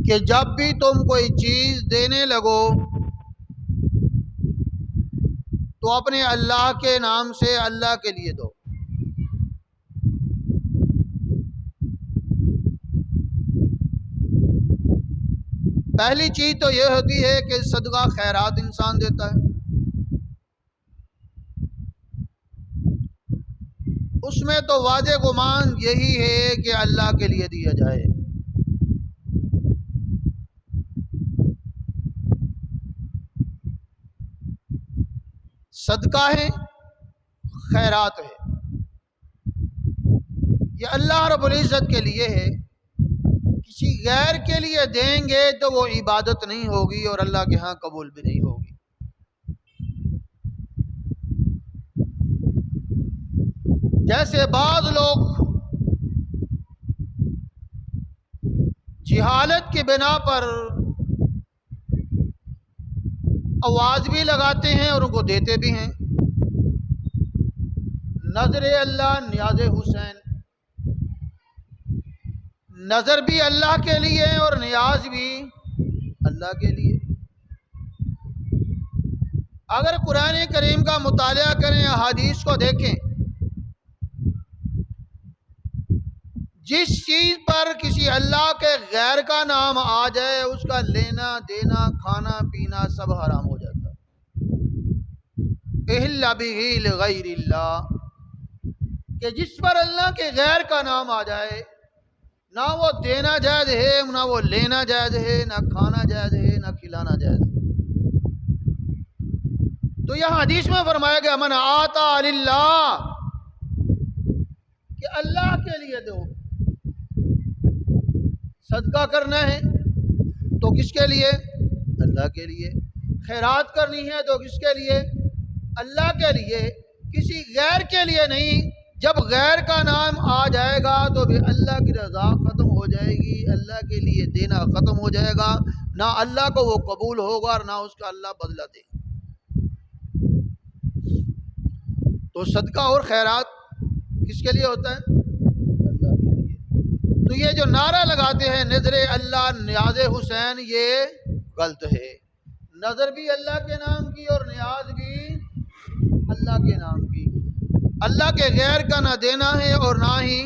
کہ جب بھی تم کوئی چیز دینے لگو تو اپنے اللہ کے نام سے اللہ کے لیے دو۔ پہلی چیز تو یہ ہوتی ہے کہ صدقہ خیرات انسان دیتا ہے، اس میں تو واجب گمان یہی ہے کہ اللہ کے لیے دیا جائے۔ صدقہ ہے، خیرات ہے، یہ اللہ رب العزت کے لیے ہے۔ کسی غیر کے لیے دیں گے تو وہ عبادت نہیں ہوگی اور اللہ کے ہاں قبول بھی نہیں ہوگی۔ جیسے بعض لوگ جہالت کی بنا پر آواز بھی لگاتے ہیں اور ان کو دیتے بھی ہیں۔ نظر اللہ نیاز حسین، نظر بھی اللہ کے لیے اور نیاز بھی اللہ کے لیے۔ اگر قرآن کریم کا مطالعہ کریں، احادیث کو دیکھیں، جس چیز پر کسی اللہ کے غیر کا نام آ جائے اس کا لینا دینا کھانا پینا سب حرام ہو جاتا ہے۔ احل بہ لغیر اللہ، کہ جس پر اللہ کے غیر کا نام آ جائے نہ وہ دینا جائز ہے، نہ وہ لینا جائز ہے، نہ کھانا جائز ہے، نہ کھلانا جائز ہے۔ تو یہاں حدیث میں فرمایا گیا من آتا للہ، کہ اللہ کے لیے دو۔ صدقہ کرنا ہے تو کس کے لیے؟ اللہ کے لیے۔ خیرات کرنی ہے تو کس کے لیے؟ اللہ کے لیے، کسی غیر کے لیے نہیں۔ جب غیر کا نام آ جائے گا تو بھی اللہ کی رضا ختم ہو جائے گی، اللہ کے لیے دینا ختم ہو جائے گا، نہ اللہ کو وہ قبول ہوگا اور نہ اس کا اللہ بدلہ دے گا۔ تو صدقہ اور خیرات کس کے لیے ہوتا ہے؟ اللہ کے لیے۔ تو یہ جو نعرہ لگاتے ہیں نظر اللہ نیاز حسین، یہ غلط ہے۔ نظر بھی اللہ کے نام کی اور نیاز بھی اللہ کے نام کی۔ اللہ کے غیر کا نہ دینا ہے اور نہ ہی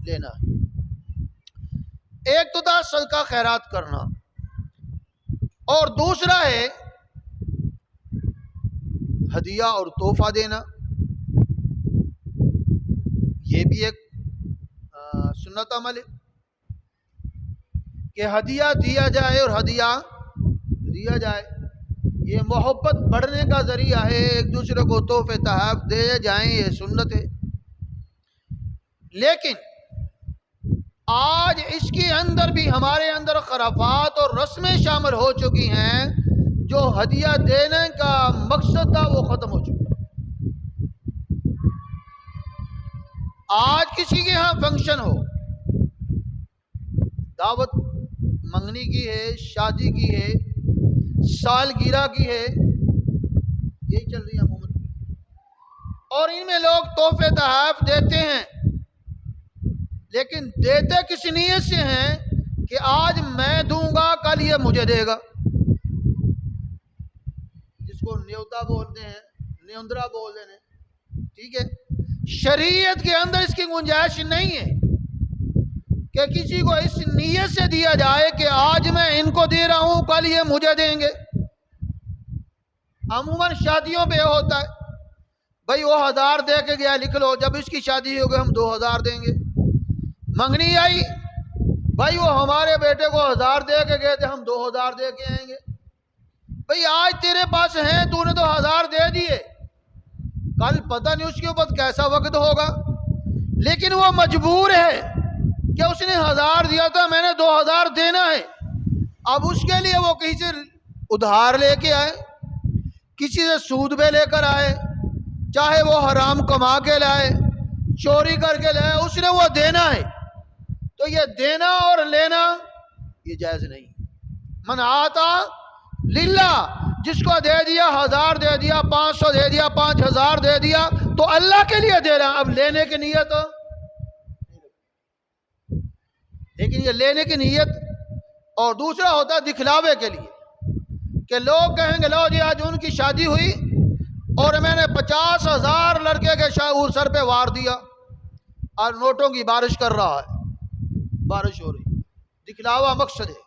لینا ہے۔ ایک تو تھا صدقہ خیرات کرنا، اور دوسرا ہے ہدیہ اور تحفہ دینا۔ یہ بھی ایک سنت عمل ہے کہ ہدیہ دیا جائے اور ہدیہ دیا جائے۔ یہ محبت بڑھنے کا ذریعہ ہے، ایک دوسرے کو تحفے تحائف دے جائیں، یہ سنت ہے۔ لیکن آج اس کے اندر بھی ہمارے اندر خرافات اور رسمیں شامل ہو چکی ہیں، جو ہدیہ دینے کا مقصد تھا وہ ختم ہو چکا۔ آج کسی کے ہاں فنکشن ہو، دعوت منگنی کی ہے، شادی کی ہے، سالگرہ کی ہے، یہی چل رہی ہے عموماً، اور ان میں لوگ تحفے تحائف دیتے ہیں، لیکن دیتے کس نیت سے ہیں کہ آج میں دوں گا کل یہ مجھے دے گا، جس کو نیوتا بولتے ہیں، نیوندرا بولتے ہیں، ٹھیک ہے۔ شریعت کے اندر اس کی گنجائش نہیں ہے کہ کسی کو اس نیت سے دیا جائے کہ آج میں ان کو دے رہا ہوں کل یہ مجھے دیں گے۔ عموماً شادیوں پہ ہوتا ہے، بھائی وہ 1000 دے کے گیا، لکھ لو جب اس کی شادی ہوگی ہم 2000 دیں گے۔ منگنی آئی، بھائی وہ ہمارے بیٹے کو 1000 دے کے گئے تھے، ہم 2000 دے کے آئیں گے۔ بھائی آج تیرے پاس ہیں، تو نے تو 1000 دے دیے، کل پتہ نہیں اس کے اوپر کیسا وقت ہوگا، لیکن وہ مجبور ہے کہ اس نے 1000 دیا تھا، میں نے 2000 دینا ہے۔ اب اس کے لیے وہ کہیں سے ادھار لے کے آئے، کسی سے سود پہ لے کر آئے، چاہے وہ حرام کما کے لائے، چوری کر کے لائے، اس نے وہ دینا ہے۔ تو یہ دینا اور لینا یہ جائز نہیں۔ من آتا للہ، جس کو دے دیا 1000 دے دیا، 500 دے دیا، 5000 دے دیا، تو اللہ کے لیے دے رہا۔ اب لینے کی نیت ہو، لیکن یہ لینے کی نیت اور دوسرا ہوتا ہے دکھلاوے کے لیے، کہ لوگ کہیں گے لو جی آج ان کی شادی ہوئی اور میں نے 50,000 لڑکے کے سر پہ وار دیا اور نوٹوں کی بارش کر رہا ہے، بارش ہو رہی، دکھلاوا مقصد ہے،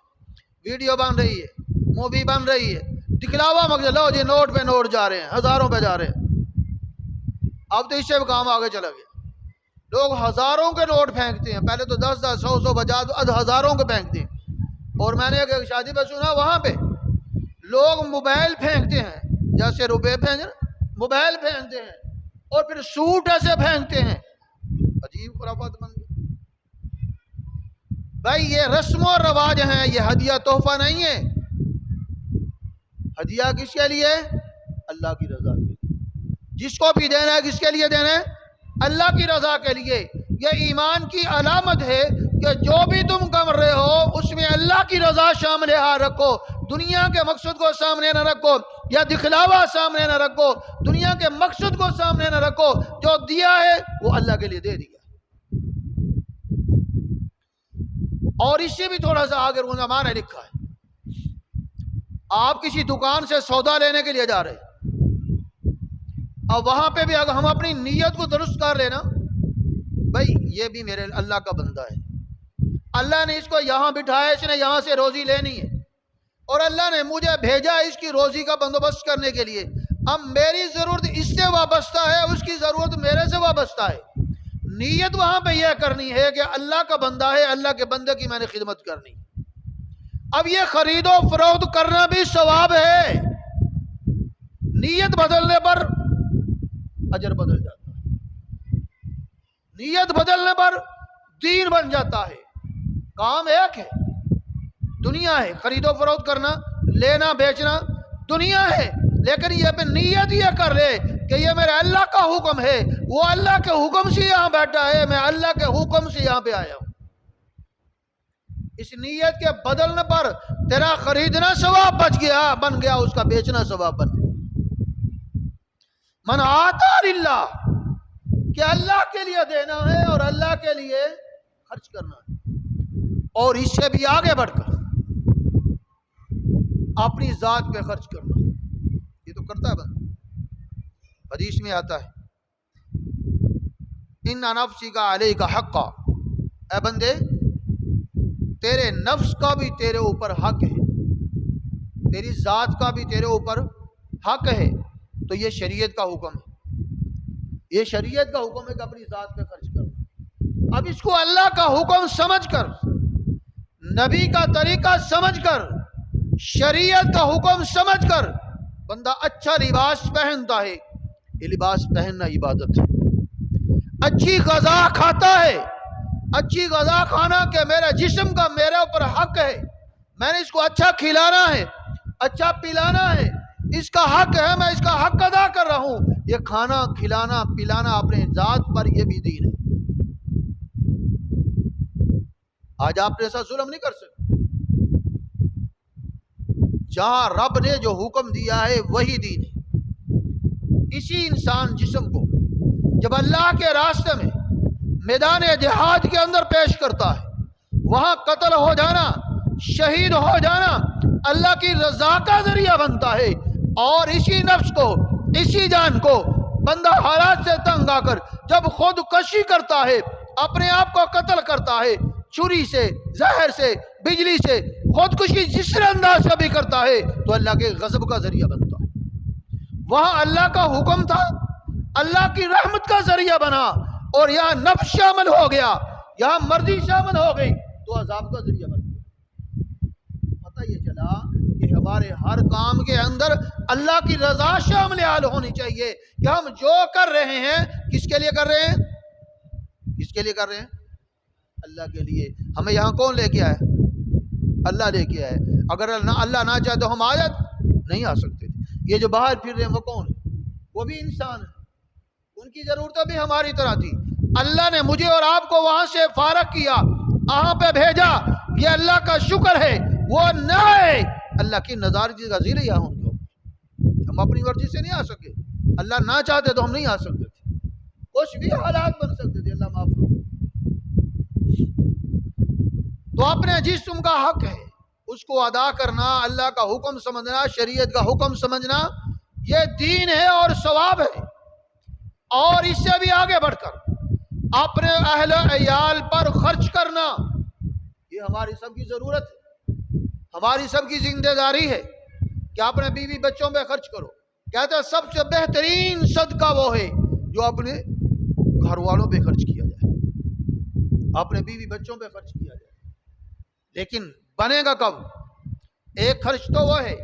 ویڈیو بن رہی ہے، مووی بن رہی ہے، دکھلاوا مقصد، لو جی نوٹ پہ نوٹ جا رہے ہیں، ہزاروں پہ جا رہے ہیں۔ اب تو اس سے بھی کام آگے چلا گیا، لوگ ہزاروں کے نوٹ پھینکتے ہیں، پہلے تو 10 100 بجا ہزاروں کے پھینکتے ہیں۔ اور میں نے ایک شادی پہ سنا وہاں پہ لوگ موبائل پھینکتے ہیں، جیسے روپے موبائل پھینکتے ہیں اور پھر سوٹ ایسے پھینکتے ہیں، عجیب خرافات بن گئی۔ بھائی یہ رسم و رواج ہیں، یہ ہدیہ تحفہ نہیں ہے۔ ہدیہ کس کے لیے؟ اللہ کی رضا کے لیے۔ جس کو بھی دینا ہے کس کے لیے دینا ہے؟ اللہ کی رضا کے لیے۔ یہ ایمان کی علامت ہے کہ جو بھی تم کر رہے ہو اس میں اللہ کی رضا شامل رکھو، دنیا کے مقصد کو سامنے نہ رکھو یا دکھلاوا سامنے نہ رکھو، دنیا کے مقصد کو سامنے نہ رکھو، جو دیا ہے وہ اللہ کے لیے دے دیا۔ اور اس سے بھی تھوڑا سا آگے علماء نے لکھا ہے، آپ کسی دکان سے سودا لینے کے لیے جا رہے ہیں، اب وہاں پہ بھی اگر ہم اپنی نیت کو درست کر لینا، بھائی یہ بھی میرے اللہ کا بندہ ہے، اللہ نے اس کو یہاں بٹھایا، اس نے یہاں سے روزی لینی ہے اور اللہ نے مجھے بھیجا اس کی روزی کا بندوبست کرنے کے لیے، اب میری ضرورت اس سے وابستہ ہے، اس کی ضرورت میرے سے وابستہ ہے۔ نیت وہاں پہ یہ کرنی ہے کہ اللہ کا بندہ ہے، اللہ کے بندے کی میں نے خدمت کرنی۔ اب یہ خرید و فروخت کرنا بھی ثواب ہے، نیت بدلنے پر اجر بدل جاتا ہے، نیت بدلنے پر دین بن جاتا ہے۔ کام ایک ہے، دنیا ہے، خرید و فروخت کرنا، لینا بیچنا دنیا ہے، لیکن یہ پہ نیت یہ کر لے کہ یہ میرے اللہ کا حکم ہے، وہ اللہ کے حکم سے یہاں بیٹھا ہے، میں اللہ کے حکم سے یہاں پہ آیا ہوں۔ اس نیت کے بدلنے پر تیرا خریدنا ثواب بن گیا، اس کا بیچنا ثواب بن گیا۔ من آتا للہ، کہ اللہ کے لیے دینا ہے اور اللہ کے لیے خرچ کرنا ہے، اور اس سے بھی آگے بڑھ کر اپنی ذات پہ خرچ کرنا، یہ تو کرتا ہے بندہ۔ حدیث میں آتا ہے ان نفسی کا علیہ کا حق، اے بندے تیرے نفس کا بھی تیرے اوپر حق ہے، تیری ذات کا بھی تیرے اوپر حق ہے۔ تو یہ شریعت کا حکم ہے، یہ شریعت کا حکم ہے کہ اپنی ذات پہ خرچ کرنا۔ اب اس کو اللہ کا حکم سمجھ کر، نبی کا طریقہ سمجھ کر، شریعت کا حکم سمجھ کر بندہ اچھا لباس پہنتا ہے، یہ لباس پہننا عبادت ہے۔ اچھی غذا کھاتا ہے، اچھی غذا کھانا کہ میرے جسم کا میرے اوپر حق ہے، میں نے اس کو اچھا کھلانا ہے، اچھا پلانا ہے، اس کا حق ہے، میں اس کا حق ادا کر رہا ہوں۔ یہ کھانا کھلانا پلانا اپنے ذات پر، یہ بھی دین ہے۔ آج آپ نے ایسا ظلم نہیں کر سکتے، جہاں رب نے جو حکم دیا ہے وہی دین ہے۔ اسی انسان جسم کو جب اللہ کے راستے میں میدان جہاد کے اندر پیش کرتا ہے، وہاں قتل ہو جانا، شہید ہو جانا اللہ کی رضا کا ذریعہ بنتا ہے، اور اسی نفس کو، اسی جان کو بندہ حالات سے تنگ آ کر جب خود کشی کرتا ہے، اپنے آپ کو قتل کرتا ہے، چھری سے، زہر سے، بجلی سے، خودکشی جس انداز سے بھی کرتا ہے، تو اللہ کے غضب کا ذریعہ بنتا ہے۔ وہاں اللہ کا حکم تھا، اللہ کی رحمت کا ذریعہ بنا، اور یہاں نفس شامل ہو گیا، یہاں مرضی شامل ہو گئی تو عذاب کا ذریعہ بن گیا۔ پتہ یہ چلا کہ ہمارے ہر کام کے اندر اللہ کی رضا شامل حال ہونی چاہیے، کہ ہم جو کر رہے ہیں کس کے لیے کر رہے ہیں؟ کس کے لیے کر رہے ہیں؟ اللہ کے لیے۔ ہمیں یہاں کون لے کے آئے؟ اللہ لے کے آئے۔ اگر اللہ نہ چاہے تو ہم آیت نہیں آ سکتے تھے۔ یہ جو باہر پھر رہے ہیں وہ کون ہے؟ وہ بھی انسان ہے، ان کی ضرورتیں بھی ہماری طرح تھی۔ اللہ نے مجھے اور آپ کو وہاں سے فارغ کیا، یہاں پہ بھیجا، یہ اللہ کا شکر ہے۔ وہ نہ ہے اللہ کی نظارت کا ذریعہ ہوں، جو ہم اپنی مرضی سے نہیں آ سکے، اللہ نہ چاہتے تو ہم نہیں آ سکتے تھے، کچھ بھی حالات بن سکتے تھے، اللہ معاف کرے۔ تو اپنے جسم کا حق ہے، اس کو ادا کرنا، اللہ کا حکم سمجھنا، شریعت کا حکم سمجھنا، یہ دین ہے اور ثواب ہے۔ اور اس سے بھی آگے بڑھ کر اپنے اہل عیال پر خرچ کرنا، یہ ہماری سب کی ضرورت ہے، ہماری سب کی ذمہ داری ہے کہ اپنے بیوی بچوں پہ خرچ کرو۔ کہتے ہیں سب سے بہترین صدقہ وہ ہے جو اپنے گھر والوں پہ خرچ کیا جائے، اپنے بیوی بچوں پہ خرچ کیا جائے۔ لیکن بنے گا کب؟ ایک خرچ تو وہ ہے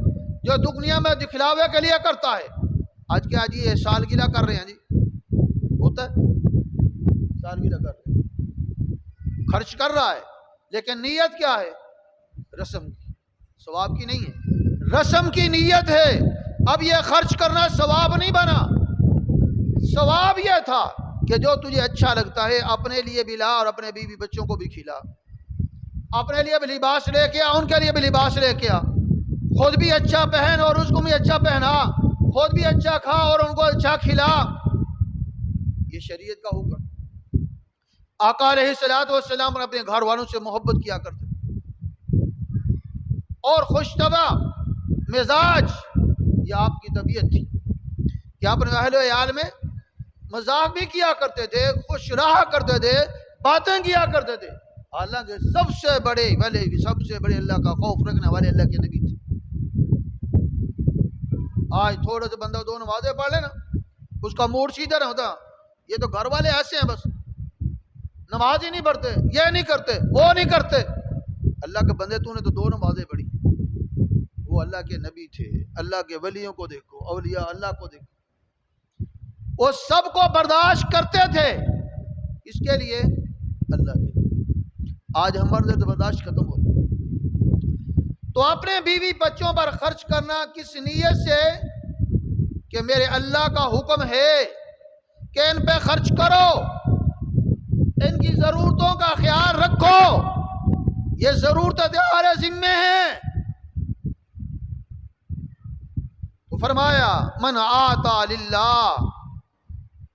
جو دنیا میں دکھلاوے کے لیے کرتا ہے۔ آج کیا جی یہ سالگرہ کر رہے ہیں جی، ہوتا ہے سالگرہ کر رہے ہیں، خرچ کر رہا ہے، لیکن نیت کیا ہے؟ رسم کی، ثواب کی نہیں ہے، رسم کی نیت ہے۔ اب یہ خرچ کرنا ثواب نہیں بنا، ثواب یہ تھا کہ جو تجھے اچھا لگتا ہے اپنے لیے بھی لا اور اپنے بیوی بچوں کو بھی کھلا، اپنے لیے بھی لباس لے کے آ، ان کے لیے بھی لباس لے کے آ، خود بھی اچھا پہن اور اس کو بھی اچھا پہنا، خود بھی اچھا کھا اور ان کو اچھا کھلا۔ یہ شریعت کا حکم۔ آقا علیہ الصلوۃ والسلام اپنے گھر والوں سے محبت کیا کرتے اور خوش طبع مزاج، یہ آپ کی طبیعت تھی کہ اپنے اہل و عیال میں مذاق بھی کیا کرتے تھے، خوش رہا کرتے تھے، باتیں کیا کرتے تھے۔ حالانکہ سب سے بڑے ولی، سب سے بڑے اللہ کا خوف رکھنے والے اللہ کے نبی تھے۔ آج تھوڑے سے بندہ دو نمازیں پڑھ لے نا، اس کا موڈ سیدھا نہ ہوتا، یہ تو گھر والے ایسے ہیں، بس نماز ہی نہیں پڑھتے، یہ نہیں کرتے، وہ نہیں کرتے۔ اللہ کے بندے تو نے تو دو نمازیں پڑھی، وہ اللہ کے نبی تھے۔ اللہ کے ولیوں کو دیکھو، اولیاء اللہ کو دیکھو، وہ سب کو برداشت کرتے تھے، اس کے لیے اللہ کے۔ آج ہمارے سے برداشت ختم ہو گئی۔ تو اپنے بیوی بچوں پر خرچ کرنا کس نیت سے؟ کہ میرے اللہ کا حکم ہے کہ ان پہ خرچ کرو، ان کی ضرورتوں کا خیال رکھو، یہ ضرورتیں تمہارے ذمے ہیں۔ تو فرمایا من آتا للہ،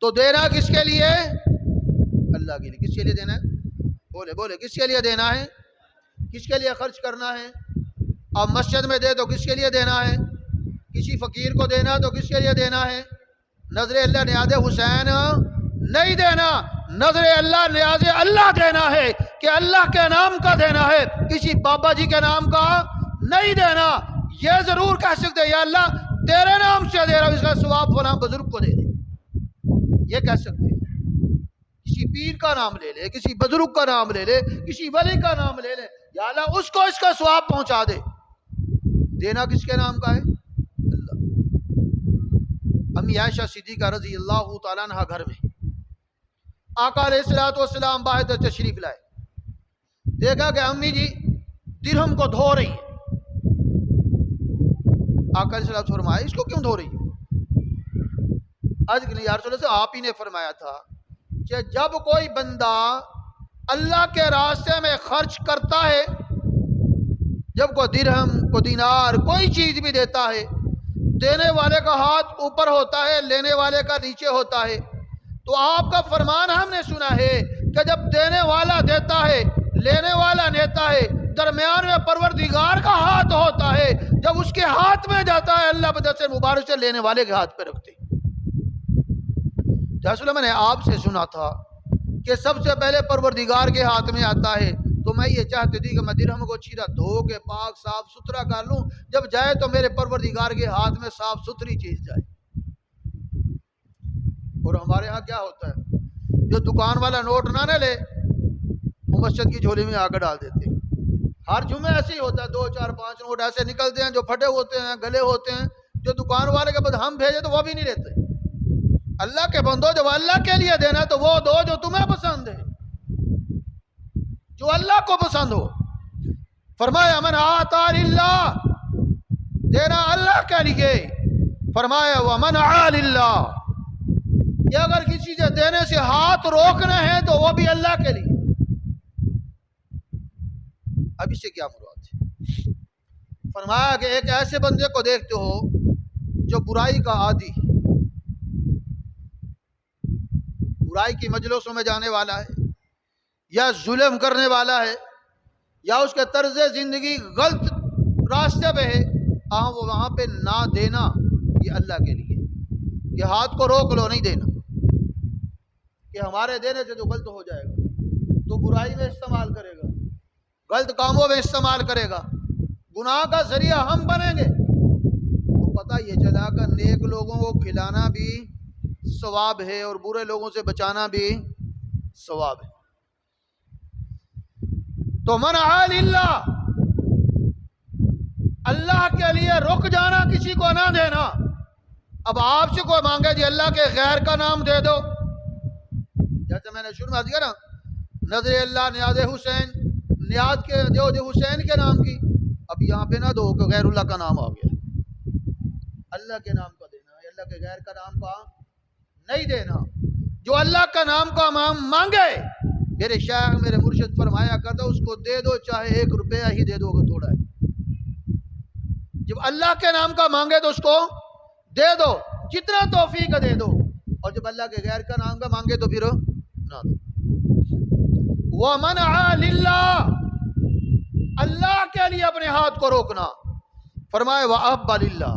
تو دینا کس کے لیے؟ اللہ کے لیے۔ کس کے لیے دینا ہے؟ بولے بولے، کس کے لیے دینا ہے؟ کس کے لیے خرچ کرنا ہے؟ اب مسجد میں دے تو کس کے لیے دینا ہے؟ کسی فقیر کو دینا تو کس کے لیے دینا ہے؟ نظر اللہ نیاز حسین نہیں دینا، نظر اللہ نیاز اللہ دینا ہے کہ اللہ کے نام کا دینا ہے، کسی بابا جی کے نام کا نہیں دینا۔ یہ ضرور کہہ سکتے یا اللہ تیرے نام سے دے رہا ہوں، اس کا ثواب فلاں بزرگ کو دے دے، یہ کہہ سکتے ہیں۔ کسی پیر کا نام لے لے، کسی بزرگ کا نام لے لے، کسی ولی کا نام لے لے، یا اللہ اس کو اس کا ثواب پہنچا دے۔ دینا کس کے نام کا ہے؟ اللہ۔ امی عائشہ صدیقہ رضی اللہ تعالیٰ عنہ گھر میں آقا علیہ الصلوۃ والسلام باہر تشریف لائے، دیکھا کہ امی جی درہم کو دھو رہی ہیں۔ آقا علیہ الصلوۃ فرمایا اس کو کیوں دھو رہی ہے؟ آج یا رسول اللہ سے آپ ہی نے فرمایا تھا کہ جب کوئی بندہ اللہ کے راستے میں خرچ کرتا ہے، جب کوئی درہم کو دینار کوئی چیز بھی دیتا ہے، دینے والے کا ہاتھ اوپر ہوتا ہے، لینے والے کا نیچے ہوتا ہے۔ تو آپ کا فرمان ہم نے سنا ہے کہ جب دینے والا دیتا ہے، لینے والا لیتا ہے، درمیان میں پروردگار کا ہاتھ ہوتا ہے، جب اس کے ہاتھ میں جاتا ہے اللہ بدر سے مبارک سے لینے والے کے ہاتھ پہ رکھتے ہیں۔ رسول میں نے آپ سے سنا تھا کہ سب سے پہلے پروردگار کے ہاتھ میں آتا ہے، تو میں یہ چاہتی تھی کہ میں درہم کو چیرا دھو کے پاک صاف ستھرا کر لوں، جب جائے تو میرے پروردگار کے ہاتھ میں صاف ستھری چیز جائے۔ اور ہمارے ہاں کیا ہوتا ہے، جو دکان والا نوٹ نہ لے وہ مسجد کی جھولی میں آ کر ڈال دیتے ہیں۔ ہر جمعہ ایسے ہی ہوتا ہے، 2 4 5 نوٹ ایسے نکلتے ہیں جو پھٹے ہوتے ہیں، گلے ہوتے ہیں، جو دکان والے کے بعد ہم بھیجے تو وہ بھی نہیں لیتے۔ اللہ کے بندو جب اللہ کے لیے دینا تو وہ دو جو تمہیں پسند ہے، جو اللہ کو پسند ہو۔ فرمایا من آتا للہ، دینا اللہ کے لیے۔ فرمایا ومن عا للہ، کہ اگر کسی سے دینے سے ہاتھ روکنے ہیں تو وہ بھی اللہ کے لیے۔ اب اس سے کیا مراد ہے؟ فرمایا کہ ایک ایسے بندے کو دیکھتے ہو جو برائی کا عادی، برائی کی مجلسوں میں جانے والا ہے، یا ظلم کرنے والا ہے، یا اس کے طرز زندگی غلط راستے پہ ہے وہ وہاں پہ نہ دینا، یہ اللہ کے لیے، یہ ہاتھ کو روک لو، نہیں دینا، کہ ہمارے دینے سے تو غلط ہو جائے گا، تو برائی میں استعمال کرے گا، غلط کاموں میں استعمال کرے گا، گناہ کا ذریعہ ہم بنیں گے۔ تو پتہ یہ چلا کہ نیک لوگوں کو کھلانا بھی ثواب ہے اور برے لوگوں سے بچانا بھی ثواب ہے۔ تو منع للہ، اللہ کے لیے رک جانا، کسی کو نہ دینا۔ اب آپ سے کوئی مانگے جی اللہ کے غیر کا نام دے دو، جیسے میں نے شروع میں دیا نا، نظر اللہ نیاز حسین، نیاز کے دو جو حسین کے نام کی، اب یہاں پہ نہ دو کہ غیر اللہ کا نام آ گیا، اللہ کے نام کا دینا ہے، اللہ کے غیر کا نام کا نہیں دینا۔ جو اللہ کا نام کا مانگے، میرے شیخ میرے مرشد فرمایا کرتا اس کو دے دو، چاہے 1 روپیہ ہی دے دو کہ تھوڑا ہے۔ جب اللہ کے نام کا مانگے تو اس کو دے دو، جتنا توفیق دے دو، اور جب اللہ کے غیر کا نام کا مانگے تو پھر نہ دو۔ وَمَنْعَ لِلَّهِ، اللہ کے لیے اپنے ہاتھ کو روکنا۔ فرمائے وَأَحَبَّ لِلَّهِ،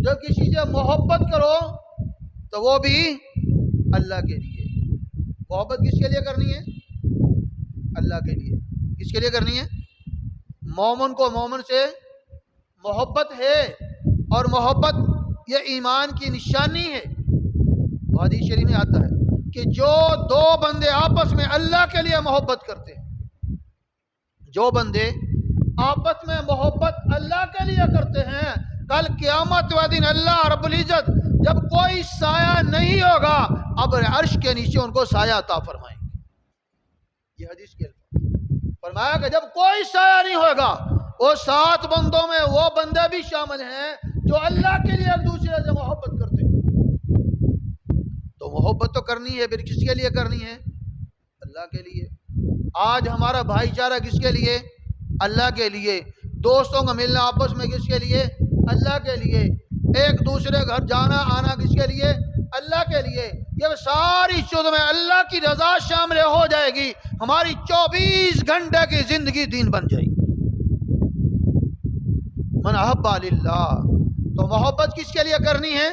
جب کسی سے محبت کرو تو وہ بھی اللہ کے لیے۔ محبت کس کے لیے کرنی ہے؟ اللہ کے لیے۔ کس کے لیے کرنی ہے؟ مومن کو مومن سے محبت ہے، اور محبت یہ ایمان کی نشانی ہے۔ حدیث شریف میں آتا ہے کہ جو دو بندے آپس میں اللہ کے لیے محبت کرتے ہیں، جو بندے آپس میں محبت اللہ کے لیے کرتے ہیں، کل قیامت و دن اللہ رب العزت جب کوئی سایہ نہیں ہوگا، اب عرش کے نیچے ان کو سایہ عطا فرمائیں گے۔ یہ حدیث کے الفاظ فرمایا کہ جب کوئی سایہ نہیں ہوگا، وہ 7 بندوں میں وہ بندے بھی شامل ہیں جو اللہ کے لیے ایک دوسرے سے محبت کرتے ہیں۔ تو محبت تو کرنی ہے، پھر کس کے لیے کرنی ہے؟ اللہ کے لیے۔ آج ہمارا بھائی چارہ کس کے لیے؟ اللہ کے لیے۔ دوستوں کا ملنا آپس میں کس کے لیے؟ اللہ کے لیے۔ ایک دوسرے گھر جانا آنا کس کے لیے؟ اللہ کے لیے۔ یہ ساری چیزوں میں اللہ کی رضا شامل ہو جائے گی، ہماری 24 گھنٹے کی زندگی دین بن جائے گی۔ من احب للہ، تو محبت کس کے لیے کرنی ہے؟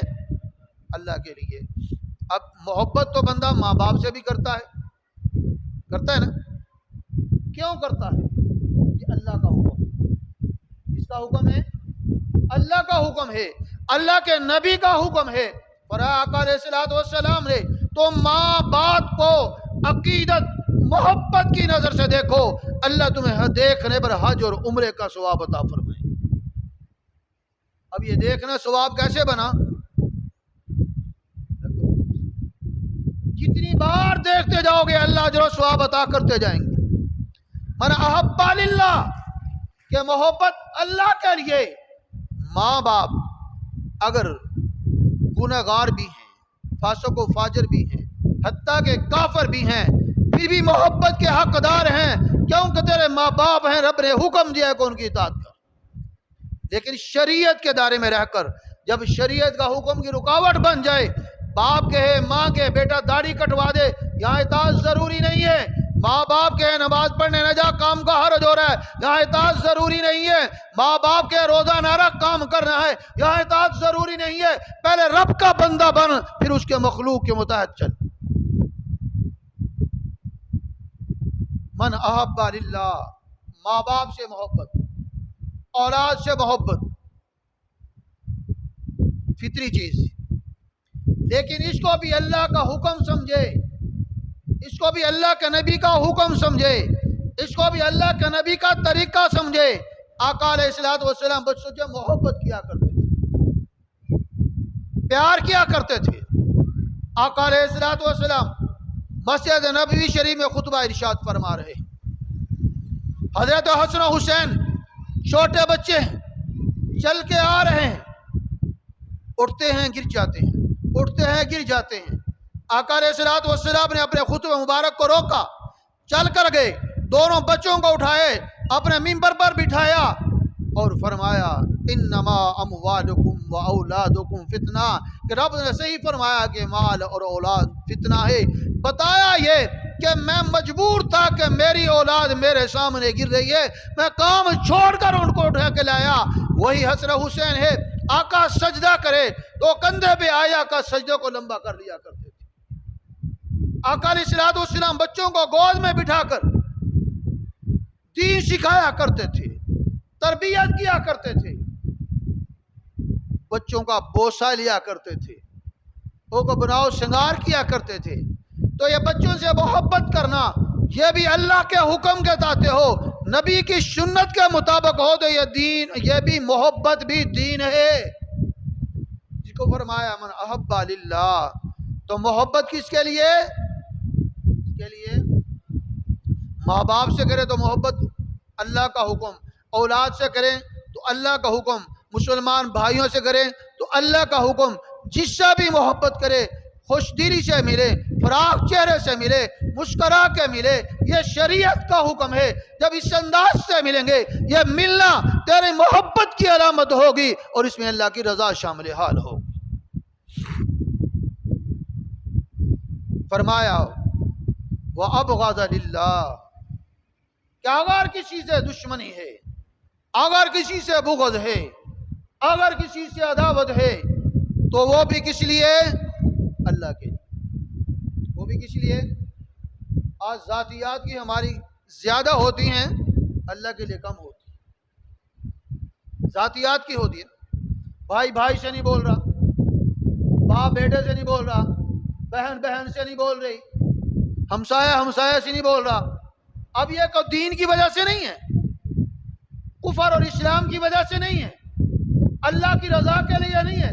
اللہ کے لیے۔ اب محبت تو بندہ ماں باپ سے بھی کرتا ہے نا؟ کیوں کرتا ہے؟ یہ اللہ کا حکم ہے۔ کس کا حکم ہے؟ اللہ کا حکم ہے، اللہ کے نبی کا حکم ہے۔ آقا علیہ الصلوۃ والسلام نے تو ماں باپ کو عقیدت محبت کی نظر سے دیکھو، اللہ تمہیں دیکھنے پر حج اور عمرے کا ثواب عطا فرمائے۔ اب یہ دیکھنا ثواب کیسے بنا؟ جتنی بار دیکھتے جاؤ گے اللہ جو ثواب عطا کرتے جائیں گے۔ من احب للہ، کہ محبت اللہ کے لیے۔ ماں باپ اگر گنہگار بھی ہیں، فاسق و فاجر بھی ہیں، حتیٰ کہ کافر بھی ہیں، پھر بھی محبت کے حقدار ہیں، کیونکہ تیرے ماں باپ ہیں، رب نے حکم دیا ہے کہ ان کی اطاعت کر۔ لیکن شریعت کے دائرے میں رہ کر جب شریعت کا حکم کی رکاوٹ بن جائے، باپ کہے ماں کے بیٹا داڑھی کٹوا دے، یہاں اطاعت ضروری نہیں ہے۔ ماں باپ کے نماز پڑھنے نہ جا، کام کا حرج ہو رہا ہے، یہاں اطاعت ضروری نہیں ہے۔ ماں باپ کے روزہ نہ رکھ، کام کرنا ہے، یہاں اطاعت ضروری نہیں ہے۔ پہلے رب کا بندہ بن، پھر اس کے مخلوق کے متحد چل۔ من احب للہ، ماں باپ سے محبت، اولاد سے محبت فطری چیز، لیکن اس کو بھی اللہ کا حکم سمجھے، اس کو بھی اللہ کے نبی کا حکم سمجھے، اس کو بھی اللہ کے نبی کا طریقہ سمجھے۔ آقا علیہ الصلوۃ والسلام بچوں سے محبت کیا کرتے تھے، پیار کیا کرتے تھے۔ آقا علیہ الصلوۃ والسلام مسجد نبوی شریف میں خطبہ ارشاد فرما رہے ہیں۔ حضرت حسن و حسین چھوٹے بچے ہیں، چل کے آ رہے ہیں، اٹھتے ہیں گر جاتے ہیں، اٹھتے ہیں گر جاتے ہیں۔ آقا علیہ الصلوۃ والسلام نے اپنے خطبہ مبارک کو روکا، چل کر گئے، دونوں بچوں کو اٹھائے، اپنے منبر پر بٹھایا اور فرمایا انما اموالکم و اولادکم فتنہ، کہ رب نے صحیح فرمایا کہ مال اور اولاد فتنہ ہے۔ بتایا یہ کہ میں مجبور تھا کہ میری اولاد میرے سامنے گر رہی ہے، میں کام چھوڑ کر ان کو اٹھا کے لایا۔ وہی حسن حسین ہے، آقا سجدہ کرے تو کندھے پہ آیا کا سجدے کو لمبا کر لیا کرتے تھے۔ آقا علیہ الصلوۃ والسلام بچوں کو گود میں بٹھا کر دین سکھایا کرتے تھے، تربیت کیا کرتے تھے، بچوں کا بوسہ لیا کرتے تھے، ان کو بناؤ سنگار کیا کرتے تھے۔ تو یہ بچوں سے محبت کرنا، یہ بھی اللہ کے حکم کے تحت ہو، نبی کی سنت کے مطابق ہو تو یہ دین، یہ بھی محبت بھی دین ہے۔ جس کو فرمایا من احب للہ، تو محبت کس کے لیے؟ اس کے لیے ماں باپ سے کرے تو محبت اللہ کا حکم، اولاد سے کریں تو اللہ کا حکم، مسلمان بھائیوں سے کریں تو اللہ کا حکم۔ جس سے بھی محبت کرے، خوش دلی سے ملے، فراق چہرے سے ملے، مسکرا کے ملے، یہ شریعت کا حکم ہے۔ جب اس انداز سے ملیں گے، یہ ملنا تیری محبت کی علامت ہوگی اور اس میں اللہ کی رضا شامل حال ہوگی۔ فرمایا وَأَبْغَضَ لِلَّهِ، کہ اگر کسی سے دشمنی ہے، اگر کسی سے بغض ہے، اگر کسی سے عداوت ہے تو وہ بھی کس لیے؟ اللہ کے لیے۔ وہ بھی کس لیے؟ آج ذاتیات کی ہماری زیادہ ہوتی ہیں، اللہ کے لیے کم ہوتی ہیں۔ ذاتیات کی ہوتی ہے، بھائی بھائی سے نہیں بول رہا، باپ بیٹے سے نہیں بول رہا، بہن بہن سے نہیں بول رہی، ہمسایہ ہمسایہ سے نہیں بول رہا۔ اب یہ کہ دین کی وجہ سے نہیں ہے، کفر اور اسلام کی وجہ سے نہیں ہے، اللہ کی رضا کے لیے نہیں ہے،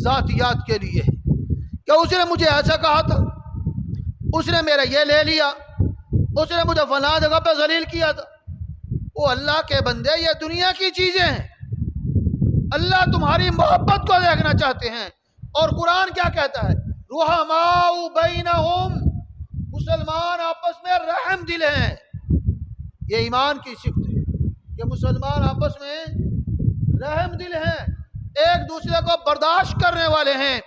ذاتیات کے لیے ہے کہ اس نے مجھے ایسا کہا تھا، اس نے میرا یہ لے لیا، اس نے مجھے فلاں جگہ پہ ذلیل کیا تھا۔ وہ اللہ کے بندے، یہ دنیا کی چیزیں ہیں، اللہ تمہاری محبت کو دیکھنا چاہتے ہیں۔ اور قرآن کیا کہتا ہے؟ رحماء بینہم، مسلمان آپس میں رحم دل ہیں۔ یہ ایمان کی صفت ہے کہ مسلمان آپس میں رحم دل ہیں، ایک دوسرے کو برداشت کرنے والے ہیں،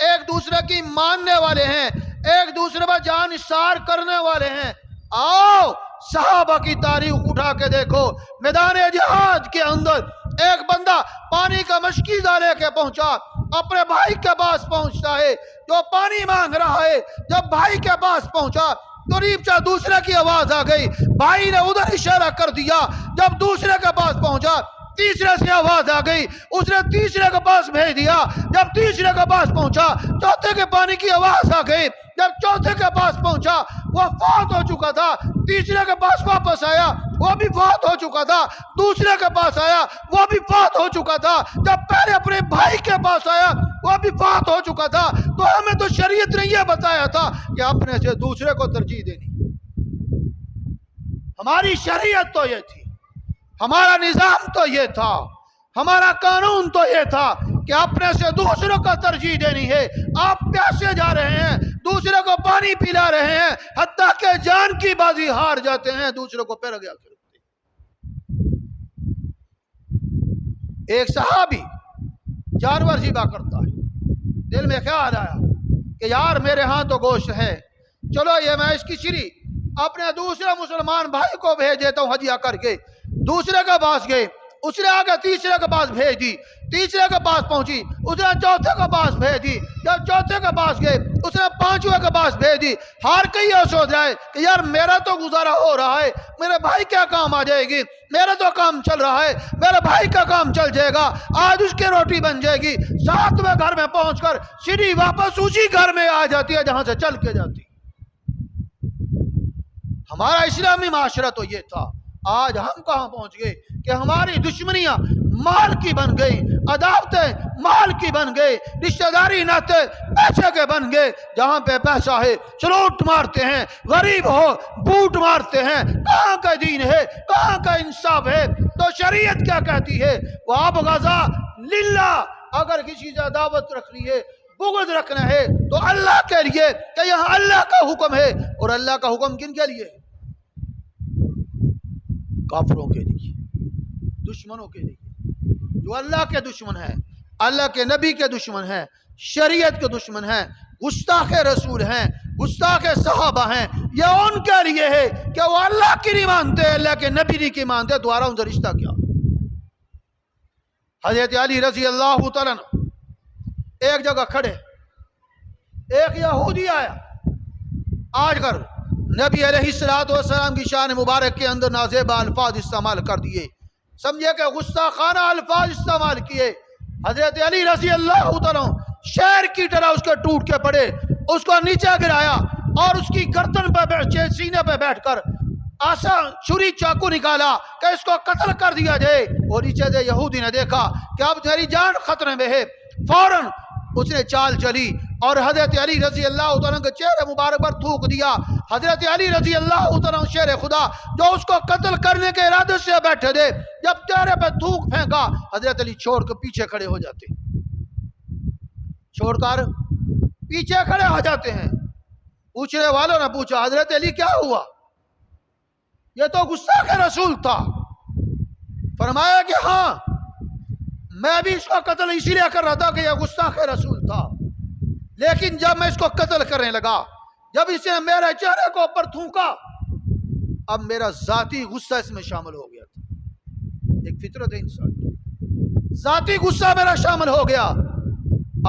ایک دوسرے کی ماننے والے ہیں، ایک دوسرے پر جان نثار کرنے والے ہیں۔ آؤ صحابہ کی تاریخ اٹھا کے دیکھو، میدان جہاد کے اندر ایک بندہ پانی کا مشکیزہ لے کے پہنچا، اپنے بھائی کے پاس پہنچتا ہے جو پانی مانگ رہا ہے۔ جب بھائی کے پاس پہنچا قریب سے دوسرے کی آواز آ گئی، بھائی نے ادھر اشارہ کر دیا۔ جب دوسرے کے پاس پہنچا تیسرے سے آواز آ گئی، اس نے تیسرے کے پاس بھیج دیا۔ جب تیسرے کے پاس پہنچا چوتھے کے پانی کی آواز آ گئی۔ جب چوتھے کے پاس پہنچا وہ فوت ہو چکا تھا، تیسرے کے پاس واپس آیا وہ بھی فوت ہو چکا تھا، دوسرے کے پاس آیا وہ بھی فوت ہو چکا تھا، جب پہلے اپنے بھائی کے پاس آیا وہ بھی فوت ہو چکا تھا۔ تو ہمیں تو شریعت نے یہ بتایا تھا کہ اپنے سے دوسرے کو ترجیح دینی، ہماری شریعت تو یہ تھی، ہمارا نظام تو یہ تھا، ہمارا قانون تو یہ تھا کہ اپنے سے دوسروں کو ترجیح دینی ہے۔ آپ پیاسے جا رہے ہیں، دوسرے کو پانی پلا رہے ہیں، حتیٰ کہ جان کی بازی ہار جاتے ہیں، دوسروں کو پیر گیا کرتے ہیں۔ ایک صحابی جانور ذبح کرتا ہے، دل میں خیال آیا کہ یار میرے ہاں تو گوشت ہے، چلو یہ میں اس کی چری اپنے دوسرے مسلمان بھائی کو بھیج دیتا ہوں ہدیہ کر کے۔ دوسرے کے پاس گئے، اس نے آگے تیسرے کے پاس بھیج دی، تیسرے کے پاس پہنچی اس نے چوتھے کے پاس بھیج دی، جب چوتھے کے پاس گئے اس نے پانچویں کے پاس بھیج دی۔ ہر کوئی یہ سوچ رہا ہے کہ یار میرا تو گزارا ہو رہا ہے، میرے بھائی کیا کام آ جائے گی، میرا تو کام چل رہا ہے، میرے بھائی کا کام چل جائے گا، آج اس کی روٹی بن جائے گی۔ ساتویں گھر میں پہنچ کر سیدھی واپس اسی گھر میں آ جاتی ہے جہاں سے چل کے جاتی۔ ہمارا اسلامی معاشرہ تو یہ تھا، آج ہم کہاں پہنچ گئے کہ ہماری دشمنیاں مال کی بن گئی، عداوتیں مال کی بن گئی، رشتہ داری ناطے پیسے کے بن گئے۔ جہاں پہ پیسہ ہے چلوٹ مارتے ہیں، غریب ہو بوٹ مارتے ہیں۔ کہاں کا دین ہے، کہاں کا انصاف ہے؟ تو شریعت کیا کہتی ہے؟ وَأَبْغَضَ لِلَّهِ، اگر کسی سے عداوت رکھنی ہے، بغض رکھنا ہے تو اللہ کے لیے، کہ یہاں اللہ کا حکم ہے۔ اور اللہ کا حکم کن کے لیے؟ کافروں کے لیے، دشمنوں کے لیے، جو اللہ کے دشمن ہیں، اللہ کے نبی کے دشمن ہیں، شریعت کے دشمن ہیں، گستاخ رسول ہیں، گستاخ صحابہ ہیں، یہ ان کے لیے ہے کہ وہ اللہ کی نہیں مانتے، اللہ کے نبی کی مانتے، دوبارہ ان سے رشتہ کیا؟ حضرت علی رضی اللہ تعالیٰ ایک جگہ کھڑے، ایک یہودی آیا، آج کر نبی علیہ السلام کی شان مبارک کے اندر نازیبہ الفاظ استعمال کر دیے، سمجھے کہ گستاخانہ الفاظ استعمال کیے۔ حضرت علی رضی اللہ تعالیٰ شیر کی طرح اس کے ٹوٹ کے پڑے، اس کو نیچے گرایا اور اس کی گردن پہ سینے پہ بیٹھ کر آسا چھری چاقو نکالا کہ اس کو قتل کر دیا جائے۔ اور نیچے سے یہودی نے دیکھا کہ اب تیری جان خطرے میں ہے، فوراً اس نے چال چلی اور حضرت علی رضی اللہ تعالیٰ کے چہرے مبارک پر تھوک دیا۔ حضرت علی رضی اللہ تعالیٰ شیر خدا جو اس کو قتل کرنے کے ارادے سے بیٹھے تھے، جب چہرے پہ تھوک پھینکا، حضرت علی چھوڑ کر پیچھے کھڑے ہو جاتے، چھوڑ کر پیچھے کھڑے ہو جاتے ہیں۔ پوچھنے والوں نے پوچھا حضرت علی کیا ہوا؟ یہ تو گستاخ رسول تھا۔ فرمایا کہ ہاں میں بھی اس کو قتل اسی لیے کر رہا تھا کہ یہ گستاخ رسول تھا، لیکن جب میں اس کو قتل کرنے لگا، جب اس نے میرے چہرے کو اوپر تھوکا، اب میرا ذاتی غصہ اس میں شامل ہو گیا تھا۔ ایک فطرت ہے انسان کی، ذاتی غصہ میرا شامل ہو گیا۔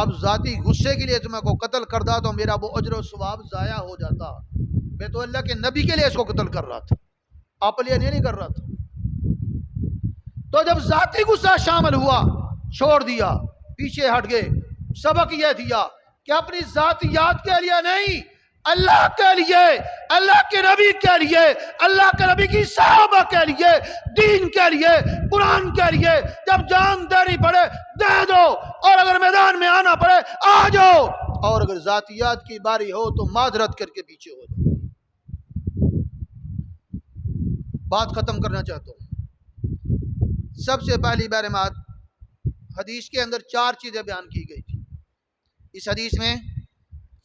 اب ذاتی غصے کے لیے تمہیں کو قتل کرتا تو میرا وہ اجر و ثواب ضائع ہو جاتا۔ میں تو اللہ کے نبی کے لیے اس کو قتل کر رہا تھا، آپ لیے نہیں کر رہا تھا۔ تو جب ذاتی غصہ شامل ہوا، چھوڑ دیا، پیچھے ہٹ گئے۔ سبق یہ دیا کہ اپنی ذاتیات کے لیے نہیں، اللہ کے لیے، اللہ کے نبی کے لیے، اللہ کے نبی کی صحابہ کے لیے، دین کے لیے، قرآن کے لیے جب جان دینی پڑے دے دو، اور اگر میدان میں آنا پڑے آ جاؤ، اور اگر ذاتیات کی باری ہو تو معذرت کر کے پیچھے ہو جاؤ۔ بات ختم کرنا چاہتا ہوں۔ سب سے پہلی بات، حدیث کے اندر 4 چیزیں بیان کی گئی تھی۔ اس حدیث میں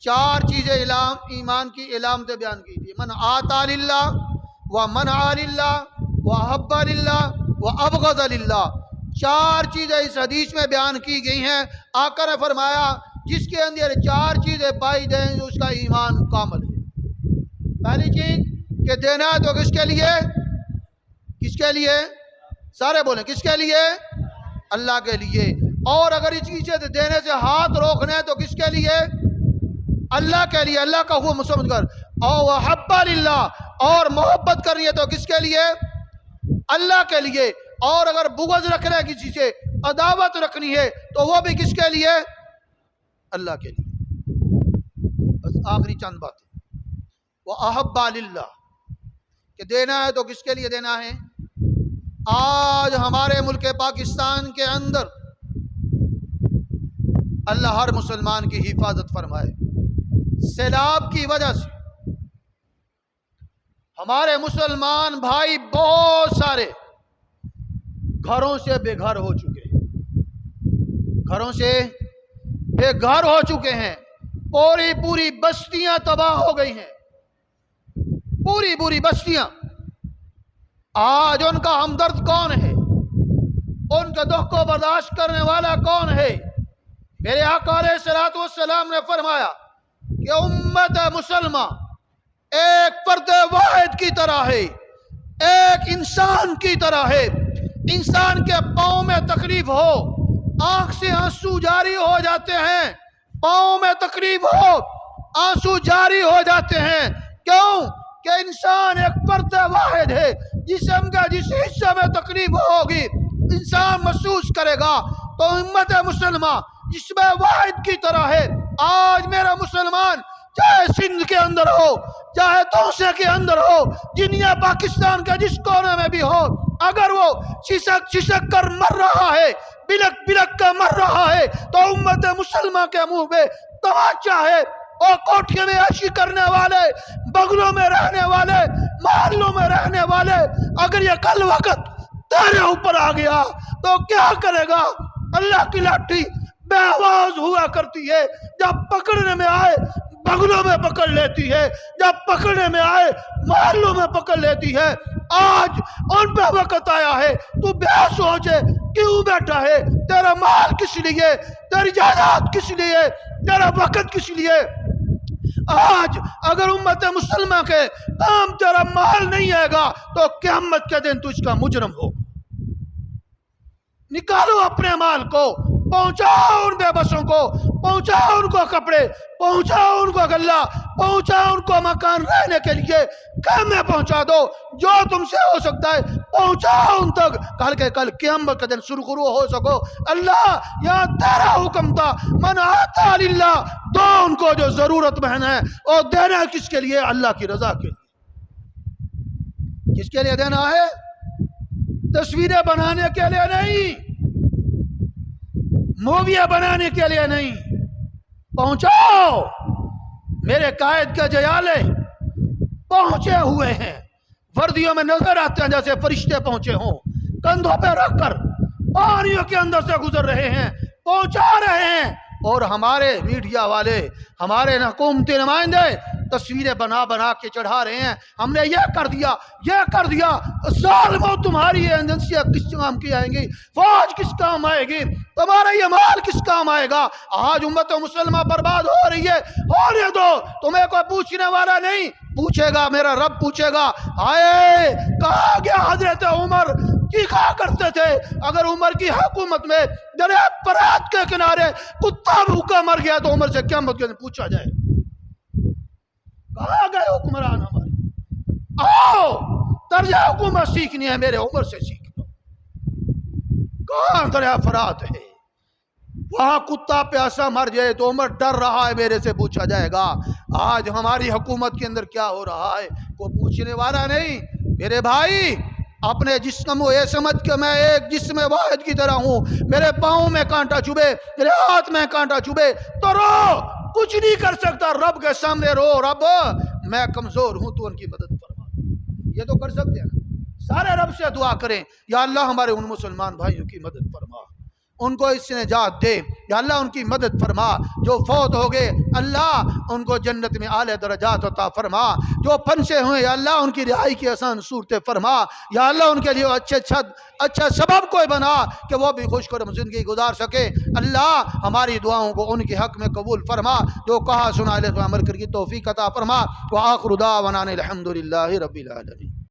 4 چیزیں ایمان کی علامتیں بیان کی تھی۔ من آتا للہ و منع للہ و احب للہ و ابغض للہ، 4 چیزیں اس حدیث میں بیان کی گئی ہیں۔ آقا نے فرمایا جس کے اندر 4 چیزیں پائی جائیں اس کا ایمان کامل ہے۔ پہلی چیز کہ دینا ہے تو کس کے لیے؟ کس کے لیے؟ سارے بولیں کس کے لیے؟ اللہ کے لیے۔ اور اگر اس چیز سے دینے سے ہاتھ روکنے ہیں تو کس کے لیے؟ اللہ کے لیے، اللہ کا حکم سمجھ کر۔ اور حب للہ، اور محبت کرنی ہے تو کس کے لیے؟ اللہ کے لیے۔ اور اگر بغض رکھنا ہے کسی سے، عداوت رکھنی ہے تو وہ بھی کس کے لیے؟ اللہ کے لیے۔ بس آخری چند باتیں۔ وہ احب للہ کہ دینا ہے تو کس کے لیے دینا ہے؟ آج ہمارے ملک پاکستان کے اندر اللہ ہر مسلمان کی حفاظت فرمائے۔ سیلاب کی وجہ سے ہمارے مسلمان بھائی بہت سارے گھروں سے بے گھر ہو چکے ہیں، گھروں سے بے گھر ہو چکے ہیں۔ پوری بستیاں تباہ ہو گئی ہیں، پوری بستیاں۔ آج ان کا ہمدرد کون ہے؟ ان کے دکھ کو برداشت کرنے والا کون ہے؟ میرے آقا علیہ الصلوۃ والسلام نے فرمایا کہ امت مسلمہ ایک فرد واحد کی طرح ہے، ایک انسان کی طرح ہے۔ انسان کے پاؤں میں تکلیف ہو، آنکھ سے آنسو جاری ہو جاتے ہیں، پاؤں میں تکلیف ہو، آنسو جاری ہو جاتے ہیں۔ کیوں؟ کہ انسان ایک فرد واحد ہے۔ جسم کا جس حصے میں تکلیف ہوگی انسان محسوس کرے گا۔ تو امت مسلمہ جسم واحد کی طرح ہے۔ آج میرا مسلمان چاہے سندھ کے اندر ہو، چاہے توسے کے اندر ہو، دنیا پاکستان کے جس کونے میں بھی ہو، اگر وہ چسک کر مر رہا ہے، بلک کر مر رہا ہے، تو امت مسلمہ کے منہ میں تماچا ہے۔ اور کوٹھے میں عیشی کرنے والے، بغلوں میں رہنے والے، محلوں میں رہنے والے، اگر یہ کل وقت تیرے اوپر آ گیا تو کیا کرے گا؟ اللہ کی لاٹھی بے آواز ہوا کرتی ہے، جب پکڑنے میں آئے بغلوں میں پکڑ لیتی ہے، جب پکڑنے میں آئے محلوں میں پکڑ لیتی ہے۔ آج ان پہ وقت آیا ہے، تو بے سوچے کیوں بیٹھا ہے؟ تیرا مال کس لیے؟ تیری جائیداد کس لیے؟ تیرا وقت کس لیے؟ آج اگر امت مسلمہ کے کام تیرا مال نہیں آئے گا تو قیامت کے دن تجھ کا مجرم ہوگا. نکالو اپنے مال کو، پہنچاؤ ان بے بسوں کو، پہنچاؤ ان کو کپڑے، پہنچاؤ ان کو غلہ، پہنچاؤ ان کو مکان رہنے کے لیے، کام میں پہنچا دو، جو تم سے ہو سکتا ہے پہنچاؤ ان تک، کل کے کل قیامت کے دن سرخرو ہو سکو. اللہ یہاں تیرا حکم تھا من آتا للہ، دو ان کو جو ضرورت مند ہے، اور دینا کس کے لیے؟ اللہ کی رضا کے لیے. کس کے لیے دینا ہے؟ تصویریں بنانے کے لیے نہیں، موویاں بنانے کے لیے نہیں. پہنچاؤ. میرے قائد کے جیالے پہنچے ہوئے ہیں، وردیوں میں نظر آتے ہیں جیسے فرشتے پہنچے ہوں، کندھوں پہ رکھ کر پانیوں کے اندر سے گزر رہے ہیں، پہنچا رہے ہیں. اور ہمارے میڈیا والے، ہمارے حکومتی نمائندے تصویریں بنا بنا کے چڑھا رہے ہیں، ہم نے یہ کر دیا، یہ کر دیا. ظالموں تمہاری ایجنسیاں کس کام کی آئیں گی؟ فوج کس کام آئے گی؟ تمہارا یہ مال کس کام آئے گا؟ آج امت مسلمہ برباد ہو رہی ہے، ہونے دو. تمہیں کوئی پوچھنے والا نہیں، پوچھے گا میرا رب پوچھے گا. آئے کہا گیا حضرت عمر کی کہا کرتے تھے اگر عمر کی حکومت میں دریا فرات کے کنارے کتا بھوکا مر گیا تو عمر سے قیامت کے دن پوچھا جائے. کہاں گئے حکمران ہمارے؟ آؤ طرز حکومت سیکھنی ہے میرے عمر سے سیکھ لو. کہاں دریا فرات ہے؟ وہاں کتا پیاسا مر جائے تو عمر ڈر رہا ہے میرے سے پوچھا جائے گا. آج ہماری حکومت کے اندر کیا ہو رہا ہے کوئی پوچھنے والا نہیں. میرے بھائی اپنے جسم کو یہ سمجھ کہ میں ایک جسم واحد کی طرح ہوں، میرے پاؤں میں کانٹا چبھے، میرے ہاتھ میں کانٹا چبھے تو رو، کچھ نہیں کر سکتا. رب کے سامنے رو، رب میں کمزور ہوں تو ان کی مدد فرما. یہ تو کر سکتے ہیں. سارے رب سے دعا کریں یا اللہ ہمارے ان مسلمان بھائیوں کی مدد فرما، ان کو اس سے نجات دے. یا اللہ ان کی مدد فرما. جو فوت ہو گئے اللہ ان کو جنت میں اعلی درجات عطا فرما. جو پھنسے ہوئے یا اللہ ان کی رہائی کی آسان صورتیں فرما. یا اللہ ان کے لیے اچھا سبب کوئی بنا کہ وہ بھی خوش کرم زندگی گزار سکے. اللہ ہماری دعاؤں کو ان کے حق میں قبول فرما. جو کہا سنا لے تو عمل کر کی توفیق عطا فرما. وآخر دعوانا الحمدللہ رب العالمین.